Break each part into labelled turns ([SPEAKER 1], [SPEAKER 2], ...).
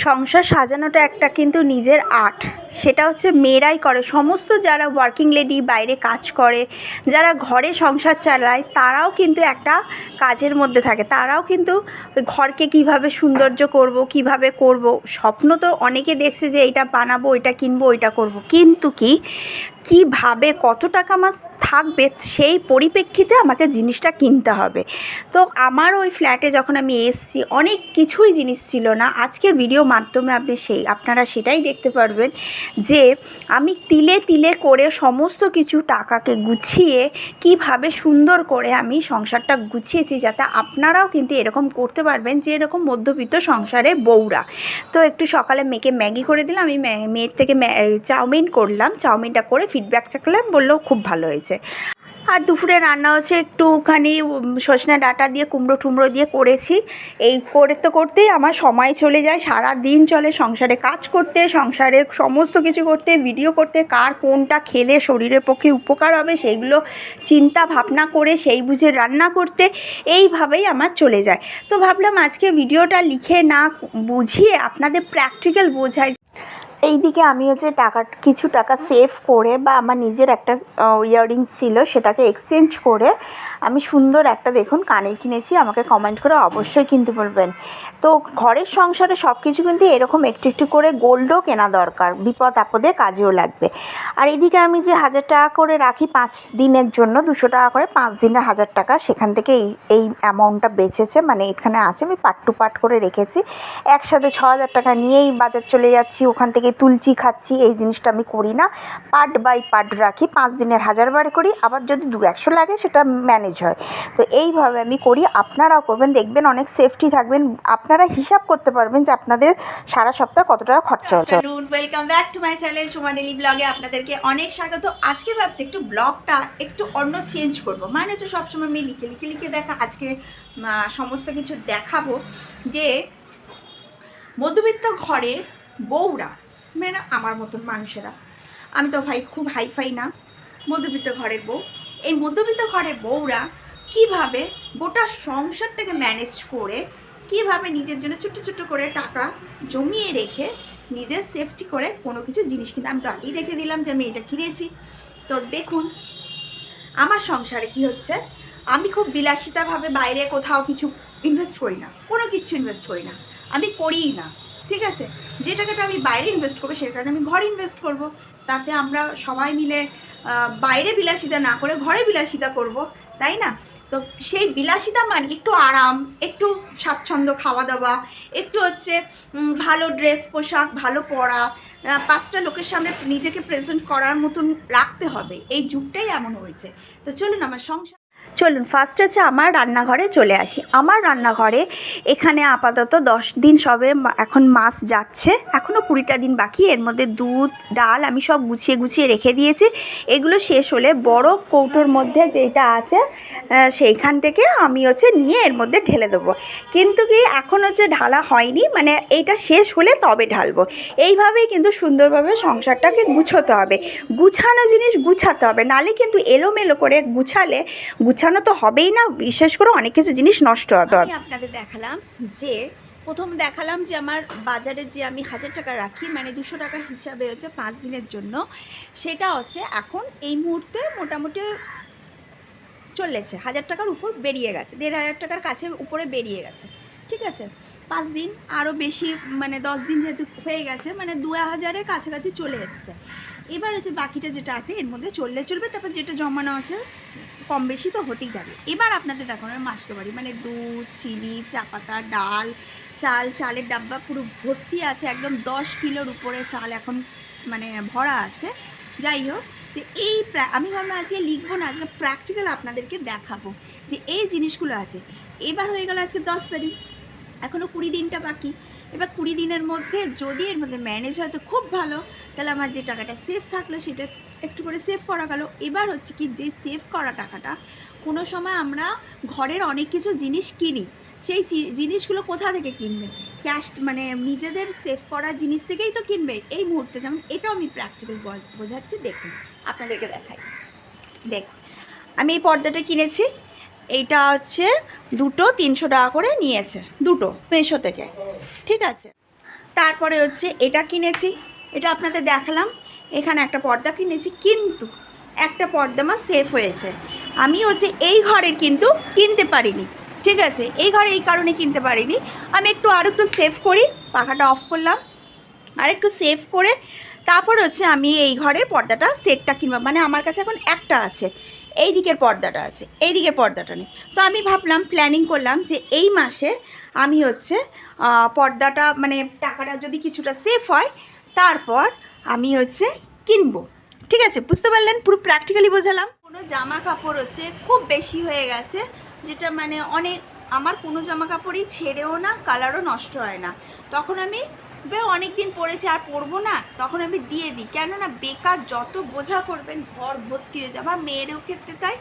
[SPEAKER 1] সংসার সাজানোটা একটা কিন্তু নিজের আর্ট। সেটা হচ্ছে মেয়েরাই করে। সমস্ত যারা ওয়ার্কিং লেডি, বাইরে কাজ করে, যারা ঘরে সংসার চালায়, তারাও কিন্তু একটা কাজের মধ্যে থাকে। তারাও কিন্তু ঘরকে কীভাবে সৌন্দর্য করব, কীভাবে করব, স্বপ্ন তো অনেকে দেখছে যে এইটা বানাবো, ওইটা কিনবো, ওইটা করব, কিন্তু কীভাবে কত টাকা আমার থাকবে সেই পরিপ্রেক্ষিতে আমাকে জিনিসটা কিনতে হবে। তো আমার ওই ফ্ল্যাটে যখন আমি এসেছি, অনেক কিছুই জিনিস ছিল না। আজকের ভিডিও মাধ্যমে আপনারা সেটাই দেখতে পারবেন যে আমি তিলে তিলে করে সমস্ত কিছু টাকাকে গুছিয়ে কিভাবে সুন্দর করে আমি সংসারটা গুছিয়েছি, যাতে আপনারাও কিন্তু এরকম করতে পারবেন, যে এরকম মধ্যবিত্ত সংসারে বউরা। তো একটু সকালে মেয়েকে ম্যাগি করে দিলাম। আমি মেয়ের থেকে চাউমিন করলাম। চাউমিনটা করে ফিডব্যাক চাইলাম, বললো খুব ভালো হয়েছে। আর দুপুরে রান্না হচ্ছে একটুখানি সজনে ডাঁটা দিয়ে কুমড়ো টুমড়ো দিয়ে করেছি। এই করতেই আমার সময় চলে যায়, সারা দিন চলে সংসারে কাজ করতে, সংসারের সমস্ত কিছু করতে, ভিডিও করতে, কার কোনটা খেলে শরীরের পক্ষে উপকার হবে সেইগুলো চিন্তা ভাবনা করে সেই বুঝে রান্না করতে, এইভাবেই আমার চলে যায়। তো ভাবলাম আজকে ভিডিওটা লিখে না বুঝিয়ে আপনাদের প্র্যাকটিক্যাল বোঝাই। এইদিকে আমি হচ্ছে কিছু টাকা সেভ করে, বা আমার নিজের একটা ইয়াররিংস ছিল সেটাকে এক্সচেঞ্জ করে আমি সুন্দর একটা দেখুন কানের কিনেছি। আমাকে কমেন্ট করে অবশ্যই কিনতে বলবেন। তো ঘরের সংসারে সব কিছু কিন্তু এরকম একটু একটু করে গোল্ডও কেনা দরকার, বিপদ আপদে কাজেও লাগবে। আর এদিকে আমি যে 1000 টাকা করে রাখি 5 দিনের জন্য, 200 টাকা করে 5 দিনের 1000 টাকা, সেখান থেকে এই অ্যামাউন্টটা বেঁচেছে, মানে এখানে আছে। আমি পার্ট টু পার্ট করে রেখেছি। একসাথে 6000 টাকা নিয়েই বাজার চলে যাচ্ছি, ওখান থেকে তুলছি খাচ্ছি, এই জিনিসটা আমি করি না। পার্ট বাই পার্ট রাখি, 5 দিনের 1000 বার করি, আবার যদি 200 লাগে সেটা ম্যানেজ হয়। তো এইভাবে আমি করি, আপনারাও করবেন, দেখবেন অনেক সেফটি থাকবেন। আপনারা হিসাব করতে পারবেন যে আপনাদের সারা সপ্তাহে কত টাকা খরচা হচ্ছে।
[SPEAKER 2] Welcome back to my channel Suma daily ব্লগে আপনাদেরকে অনেক স্বাগত। আজকে ভাবছি একটু ব্লগটা একটু অন্য চেঞ্জ করব, মানে তো সবসময় আমি লিখে দেখা, আজকে সমস্ত কিছু দেখাবো যে মধ্যবিত্ত ঘরের বউরা, মানে আমার মতন মানুষেরা, আমি তো ভাই খুব হাইফাই না, মধ্যবিত্ত ঘরের বউ, এই মধ্যবিত্ত ঘরের বউরা কিভাবে গোটা সংসারটাকে ম্যানেজ করে, কিভাবে নিজের জন্য ছোট্ট ছোট্ট করে টাকা জমিয়ে রেখে নিজের সেফটি করে কোনো কিছু জিনিস কিনে। আমি তো আগেই দেখে দিলাম যে আমি এটা কিনেছি। তো দেখুন আমার সংসারে কি হচ্ছে। আমি খুব বিলাসিতাভাবে বাইরে কোথাও কিছু ইনভেস্ট করি না, কোনো কিছু ইনভেস্ট করি না, আমি করিই না, ঠিক আছে। যে টাকাটা আমি বাইরে ইনভেস্ট করবো সে টাকাটা আমি ঘরে ইনভেস্ট করব, তাতে আমরা সবাই মিলে বাইরে বিলাসিতা না করে ঘরে বিলাসিতা করব, তাই না? তো সেই বিলাসিতা মানে একটু আরাম, একটু স্বাচ্ছন্দ্য খাওয়া দাওয়া, একটু হচ্ছে ভালো ড্রেস পোশাক, ভালো পরা, 5টা লোকের সামনে নিজেকে প্রেজেন্ট করার মতন রাখতে হবে। এই যুগটাই এমন হয়েছে। তো চলুন আমার সংসার চলুন ফার্স্ট হচ্ছে আমার রান্নাঘরে চলে আসি। আমার রান্নাঘরে এখানে আপাতত 10 দিন সবে, এখন মাস যাচ্ছে, এখনও 20টা দিন বাকি। এর মধ্যে দুধ ডাল আমি সব গুছিয়ে রেখে দিয়েছি। এগুলো শেষ হলে বড় কৌটোর মধ্যে যেটা আছে সেইখান থেকে আমি হচ্ছে নিয়ে এর মধ্যে ঢেলে দেবো। কিন্তু এখন হচ্ছে ঢালা হয়নি, মানে এইটা শেষ হলে তবে ঢালবো। এইভাবেই কিন্তু সুন্দরভাবে সংসারটাকে গুছোতে হবে। গুছানো জিনিস গুছাতে হবে, নালে কিন্তু এলোমেলো করে গুছানো তো হবেই না, বিশেষ করে অনেক কিছু জিনিস নষ্ট হবে। আমি আপনাদের প্রথম দেখালাম যে আমার বাজারে যে আমি 1000 টাকা রাখি, মানে 200 টাকা হিসাবে হচ্ছে 5 দিনের জন্য, সেটা হচ্ছে এখন এই মুহূর্তে মোটামুটি চলেছে 1000 টাকার উপর বেরিয়ে গেছে, 1500 টাকার কাছে উপরে বেরিয়ে গেছে, ঠিক আছে। 5 দিন আরও বেশি, মানে 10 দিন যেহেতু হয়ে গেছে, মানে 2000-এর কাছাকাছি চলে এসছে। এবার হচ্ছে বাকিটা যেটা আছে এর মধ্যে চলবে, তারপর যেটা জমানো আছে কম বেশি তো হতেই যাবে। এবার আপনাদের দেখানোর মাসতে পারি, মানে দুধ, চিনি, চা পাতা, ডাল, চালের ডাব্বা পুরো ভর্তি আছে, একদম 10 কিলোর উপরে চাল এখন মানে ভরা আছে। যাই হোক, তো আমি ভাবলাম আজকে লিখবো না, আজকে প্র্যাকটিক্যাল আপনাদেরকে দেখাবো যে এই জিনিসগুলো আছে। এবার হয়ে গেল আজকে 10 তারিখ, এখনও 20 দিনটা বাকি। এবার 20 দিনের মধ্যে যদি এর মধ্যে ম্যানেজ হয় তো খুব ভালো, তাহলে আমার যে টাকাটা সেভ থাকলো সেটা একটু করে সেভ করা গেল। এবার হচ্ছে কি, যে সেভ করা টাকাটা কোনো সময় আমরা ঘরের অনেক কিছু জিনিস কিনি, সেই জিনিসগুলো কোথা থেকে কিনবে? ক্যাশ, মানে নিজেদের সেভ করা জিনিস থেকেই তো কিনবে এই মুহূর্তে। যেমন এটাও আমি প্র্যাকটিক্যাল বোঝাচ্ছি, দেখুন আপনাদেরকে দেখাই। দেখুন আমি এই পর্দাটা কিনেছি, এইটা হচ্ছে দুটো 300 টাকা করে নিয়েছে, দুটো মিশো থেকে, ঠিক আছে। তারপরে হচ্ছে এটা কিনেছি, এটা আপনাদের দেখালাম। এখানে একটা পর্দা কিনেছি, কিন্তু একটা পর্দা আমার সেফ হয়েছে। আমি হচ্ছে এই ঘরের কিন্তু কিনতে পারিনি, ঠিক আছে, এই ঘরে এই কারণে কিনতে পারিনি। আমি আর একটু সেভ করি, পাখাটা অফ করলাম, আর একটু সেভ করে তারপর হচ্ছে আমি এই ঘরের পর্দাটা সেটটা কিনবো। মানে আমার কাছে এখন একটা আছে, এই দিকের পর্দাটা আছে, এই দিকের পর্দাটা নেই। তো আমি ভাবলাম, প্ল্যানিং করলাম যে এই মাসে আমি হচ্ছে পর্দাটা মানে টাকাটা যদি কিছুটা সেভ হয় তারপর আমি হচ্ছে কিনবো, ঠিক আছে, বুঝতে পারলেন? পুরো প্র্যাকটিক্যালি বোঝালাম। কোনো জামা কাপড় হচ্ছে খুব বেশি হয়ে গেছে, যেটা মানে আমার কোনো জামা কাপড়ই ছেড়েও না, কালারও নষ্ট হয় না, তখন আমি অনেক দিন পরেছি আর পরবো না, তখন আমি দিয়ে দিই। কেননা বেকার যত বোঝা করবেন ঘর ভর্তি হয়ে যায়। আমার মেয়েরও ক্ষেত্রে তাই,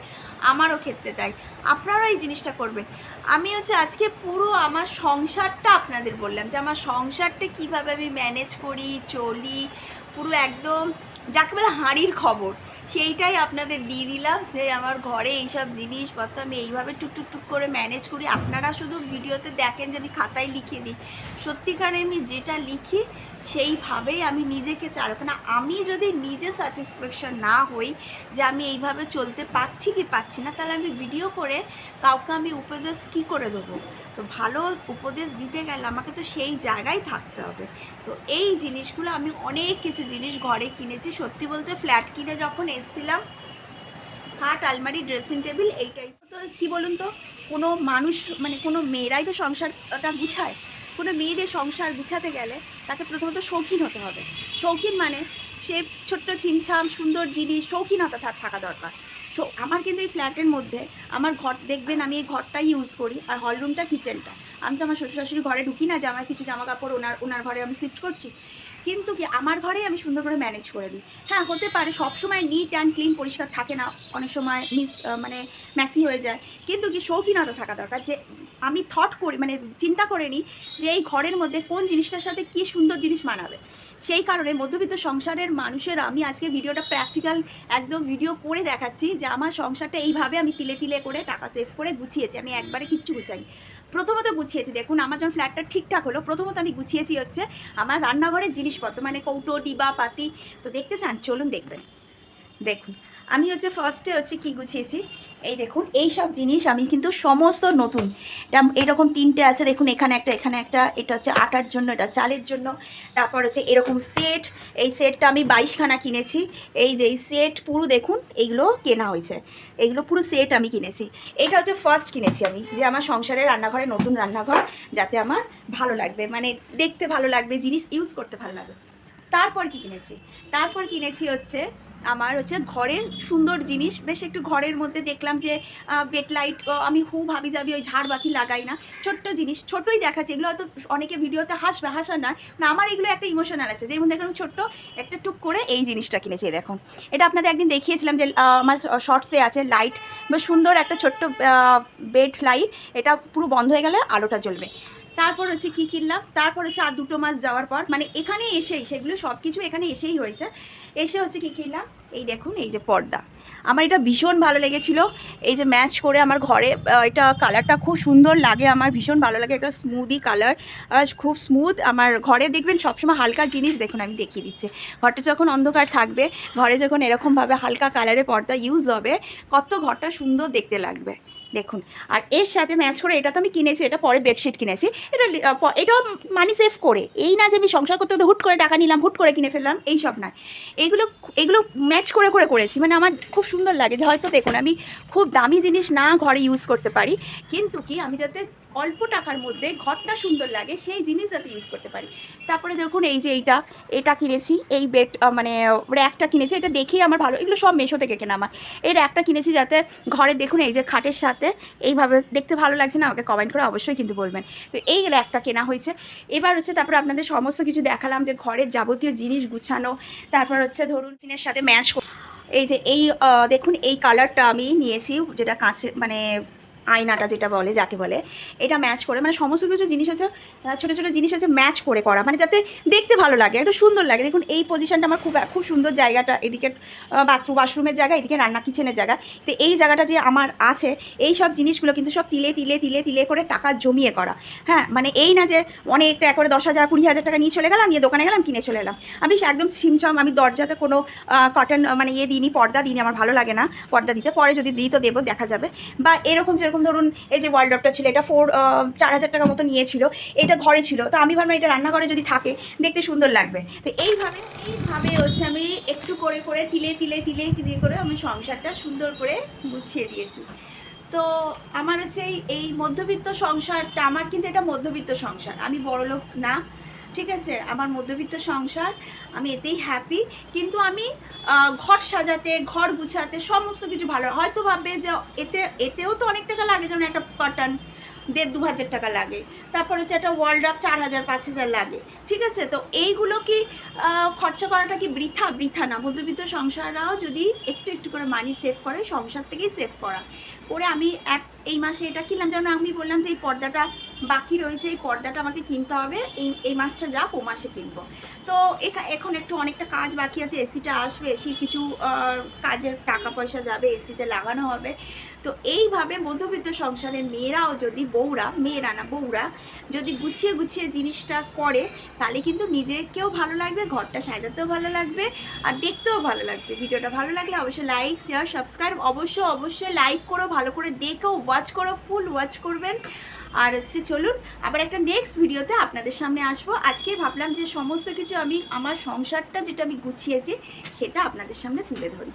[SPEAKER 2] আমারও ক্ষেত্রে তাই, আপনারাও এই জিনিসটা করবেন। আমি হচ্ছে আজকে পুরো আমার সংসারটা আপনাদের বললাম, যে আমার সংসারটা কিভাবে আমি ম্যানেজ করি, চলি, পুরো একদম যাকে বলে হাঁড়ির খবর, সেইটাই আপনাদের দিয়ে দিলাম। যে আমার ঘরে এইসব জিনিসপত্র আমি এইভাবে টুকটুক করে ম্যানেজ করি। আপনারা শুধু ভিডিওতে দেখেন যে আমি খাতায় লিখে দিই, সত্যিকারে আমি যেটা লিখি সেইভাবেই আমি নিজেকে চালাবো। কেন আমি যদি নিজে স্যাটিসফ্যাকশন না হই যে আমি এইভাবে চলতে পারছি কি পাচ্ছি না, তাহলে আমি ভিডিও করে কাউকে আমি উপদেশ কী করে দেবো? তো ভালো উপদেশ দিতে গেলে আমাকে তো সেই জায়গায় থাকতে হবে। তো এই জিনিসগুলো আমি অনেক কিছু জিনিস ঘরে কিনেছি। সত্যি বলতে ফ্ল্যাট কিনে যখন এসেছিলাম, খাট, আলমারি, ড্রেসিং টেবিল, এইটাই তো। কী বলুন তো, কোনো মানুষ মানে কোনো মেয়েরাই তো সংসারটা গুছায়। কোনো মেয়েদের সংসার গুছাতে গেলে তাকে প্রথমত শৌখিন হতে হবে। শৌখিন মানে সে ছোট্ট ছিমছাম সুন্দর জিনিস, শৌখিনতা থাকা দরকার। আমার কিন্তু এই ফ্ল্যাটের মধ্যে আমার ঘর দেখবেন, আমি এই ঘরটাই ইউজ করি, আর হলরুমটা, কিচেনটা। আমি তো আমার শ্বশুর শাশুড়ি ঘরে ঢুকি না যে আমার কিছু জামা কাপড় ওনার ঘরে আমি শিফট করছি, কিন্তু কি আমার ঘরেই আমি সুন্দর করে ম্যানেজ করে দিই। হ্যাঁ, হতে পারে সবসময় নিট অ্যান্ড ক্লিন পরিষ্কার থাকে না, অনেক সময় মানে ম্যাসি হয়ে যায়, কিন্তু কি শৌখিনতা থাকা দরকার। যে আমি থট করি, মানে চিন্তা করে নিই যে এই ঘরের মধ্যে কোন জিনিসটার সাথে কী সুন্দর জিনিস মানাবে। সেই কারণে মধ্যবিত্ত সংসারের মানুষের আমি আজকে ভিডিওটা প্র্যাকটিক্যাল একদম ভিডিও করে দেখাচ্ছি যে আমার সংসারটা এইভাবে আমি তিলে তিলে করে টাকা সেভ করে গুছিয়েছি। আমি একবারে কিচ্ছু গুছাইনি। প্রথমত গুছিয়েছি, দেখুন আমার যখন ফ্ল্যাটটা ঠিকঠাক হলো, প্রথমত আমি গুছিয়েছি হচ্ছে আমার রান্নাঘরের জিনিসপত্র, মানে কৌটো, ডিবা, পাতি। তো দেখতে চান? চলুন দেখবেন। দেখুন আমি হচ্ছে ফার্স্টে হচ্ছে কি গুছিয়েছি, এই দেখুন এই সব জিনিস আমি কিন্তু সমস্ত নতুন। এরকম 3টে আছে, দেখুন এখানে একটা, এটা হচ্ছে আটার জন্য, এটা চালের জন্য। তারপর হচ্ছে এরকম সেট, এই সেটটা আমি 22খানা কিনেছি। এই যে এই সেট পুরো দেখুন, এইগুলো কেনা হয়েছে, এইগুলো পুরো সেট আমি কিনেছি। এটা হচ্ছে ফার্স্ট কিনেছি আমি, যে আমার সংসারের রান্নাঘরে, নতুন রান্নাঘর, যাতে আমার ভালো লাগবে, মানে দেখতে ভালো লাগবে, জিনিস ইউজ করতে ভালো লাগবে। তারপর কি কিনেছি? তারপর কিনেছি হচ্ছে আমার হচ্ছে ঘরের সুন্দর জিনিস। বেশ একটু ঘরের মধ্যে দেখলাম যে বেড লাইট, আমি খুব ভাবি যাবি ওই ঝাড়বাতি লাগাই না, ছোট্ট জিনিস, ছোটোই দেখাচ্ছে এগুলো, হয়তো অনেকে ভিডিওতে হাসবে, হাসার নয় না, আমার এগুলো একটা ইমোশনাল আছে। যেমন দেখুন ছোট্ট একটা টুক করে এই জিনিসটা কিনেছি, দেখুন এটা আপনাদের একদিন দেখিয়েছিলাম যে আমার শর্টসে আছে, লাইট বা সুন্দর একটা ছোট্ট বেড লাইট, এটা পুরো বন্ধ হয়ে গেলে আলোটা জ্বলবে। তারপর হচ্ছে কী কিনলাম, তারপর হচ্ছে আর 2 মাস যাওয়ার পর, মানে এখানে এসেই সেগুলো সব কিছু এখানে এসেই হয়েছে। এসে হচ্ছে কী কিনলাম, এই দেখুন এই যে পর্দা, আমার এটা ভীষণ ভালো লেগেছিলো। এই যে ম্যাচ করে আমার ঘরে, এটা কালারটা খুব সুন্দর লাগে, আমার ভীষণ ভালো লাগে, একটা স্মুদি কালার, খুব স্মুথ। আমার ঘরে দেখবেন সবসময় হালকা জিনিস, দেখুন আমি দেখিয়ে দিচ্ছি, ঘরটা যখন অন্ধকার থাকবে, ঘরে যখন এরকমভাবে হালকা কালারের পর্দা ইউজ হবে, কত ঘরটা সুন্দর দেখতে লাগবে। দেখুন, আর এর সাথে ম্যাচ করে, এটা তো আমি কিনেছি, এটা পরে বেডশিট কিনেছি, এটাও মানি সেভ করে। এই না যে আমি সংসার করতে হুট করে টাকা নিলাম, হুট করে কিনে ফেললাম, এই সব নয়, এগুলো ম্যাচ করে করেছি। মানে আমার খুব সুন্দর লাগে যে হয়তো দেখুন আমি খুব দামি জিনিস না ঘরে ইউজ করতে পারি, কিন্তু কি আমি যাতে অল্প টাকার মধ্যে ঘরটা সুন্দর লাগে সেই জিনিস যাতে ইউজ করতে পারি। তারপরে দেখুন এই যে এটা কিনেছি, এই বেড মানে র্যাকটা কিনেছি, এটা দেখেই আমার ভালো, এগুলো সব মেশো থেকে কেনা আমার। এই র্যাকটা কিনেছি যাতে ঘরে দেখুন এই যে খাটের সাথে এইভাবে দেখতে ভালো লাগছে না, আমাকে কমেন্ট করে অবশ্যই কিন্তু বলবেন। তো এই র্যাকটা কেনা হয়েছে। এবার হচ্ছে তারপরে আপনাদের সমস্ত কিছু দেখালাম যে ঘরের যাবতীয় জিনিস গুছানো। তারপর হচ্ছে ধরুন দিনের সাথে ম্যাচ, এই যে এই দেখুন এই কালারটা আমি নিয়েছি, যেটা কাঁচে মানে আয়নাটা যেটা বলে, যাকে বলে, এটা ম্যাচ করে, মানে সমস্ত কিছু জিনিস হচ্ছে ছোটো ছোটো জিনিস হচ্ছে ম্যাচ করে করা, মানে যাতে দেখতে ভালো লাগে, একটু সুন্দর লাগে। দেখুন এই পজিশনটা আমার খুব সুন্দর জায়গাটা, এদিকে ওয়াশরুমের জায়গা, এদিকে রান্না কিচেনের জায়গা। তো এই জায়গাটা যে আমার আছে, এই সব জিনিসগুলো কিন্তু সব তিলে তিলে তিলে তিলে করে টাকা জমিয়ে করা। হ্যাঁ, মানে এই না যে অনেকটা করে 10,000 20,000 টাকা নিয়ে চলে গেলাম, নিয়ে দোকানে গেলাম, কিনে চলে এলাম। আমি একদম ছিমছাম, আমি দরজাতে কোনো কটন মানে দিইনি, পর্দা দিইনি, আমার ভালো লাগে না পর্দা দিতে, পরে যদি দিই তো দেবো, দেখা যাবে। বা এরকম যেরকম ধরুন এই যে ওয়ার্লড্রপটা ছিল, এটা 4,000 টাকা মতো নিয়েছিল, এটা ঘরে ছিল, তো আমি ভাবলাম এটা রান্নাঘরে যদি থাকে দেখতে সুন্দর লাগবে। তো এইভাবে হচ্ছে আমি একটু করে করে তিলে তিলে তিলে তিলে করে আমি সংসারটা সুন্দর করে গুছিয়ে দিয়েছি। তো আমার হচ্ছে এই মধ্যবিত্ত সংসারটা, আমার কিন্তু এটা মধ্যবিত্ত সংসার, আমি বড়লোক না, ঠিক আছে, আমার মধ্যবিত্ত সংসার, আমি এতেই হ্যাপি। কিন্তু আমি ঘর সাজাতে, ঘর গুছাতে সমস্ত কিছু ভালো, হয়তো ভাববে যে এতেও তো অনেক টাকা লাগে, যেমন একটা কটন 1,500-2,000 টাকা লাগে, তারপর হচ্ছে একটা ওয়ার্লড্রপ 4,000-5,000 লাগে, ঠিক আছে। তো এইগুলো কি খরচা করাটা কি বৃথা না? মধ্যবিত্ত সংসাররাও যদি একটু একটু করে মানি সেভ করে, সংসার থেকেই সেভ করা করে আমি এই মাসে এটা কিনলাম, যেমন আমি বললাম যে এই পর্দাটা বাকি রয়েছে, এই পর্দাটা আমাকে কিনতে হবে, এই মাসটা যাক, ও মাসে কিনবো। তো এখন একটু অনেকটা কাজ বাকি আছে, এসিটা আসবে, এসির কিছু কাজের টাকা পয়সা যাবে, এসিতে লাগানো হবে। তো এইভাবে মধ্যবিত্ত সংসারের মেয়েরাও যদি, বউরা যদি গুছিয়ে গুছিয়ে জিনিসটা করে, তাহলে কিন্তু নিজেকেও ভালো লাগবে, ঘরটা সাজাতেও ভালো লাগবে, আর দেখতেও ভালো লাগবে। ভিডিওটা ভালো লাগলে অবশ্যই লাইক, শেয়ার, সাবস্ক্রাইব অবশ্যই লাইক করো, ভালো করে দেখো, ওয়াচ করো, ফুল ওয়াচ করবেন। আর হচ্ছে চলুন আবার একটা নেক্সট ভিডিওতে আপনাদের সামনে আসবো। আজকে ভাবলাম যে সমস্ত কিছু আমি আমার সংসারটা যেটা আমি গুছিয়েছি সেটা আপনাদের সামনে তুলে ধরি।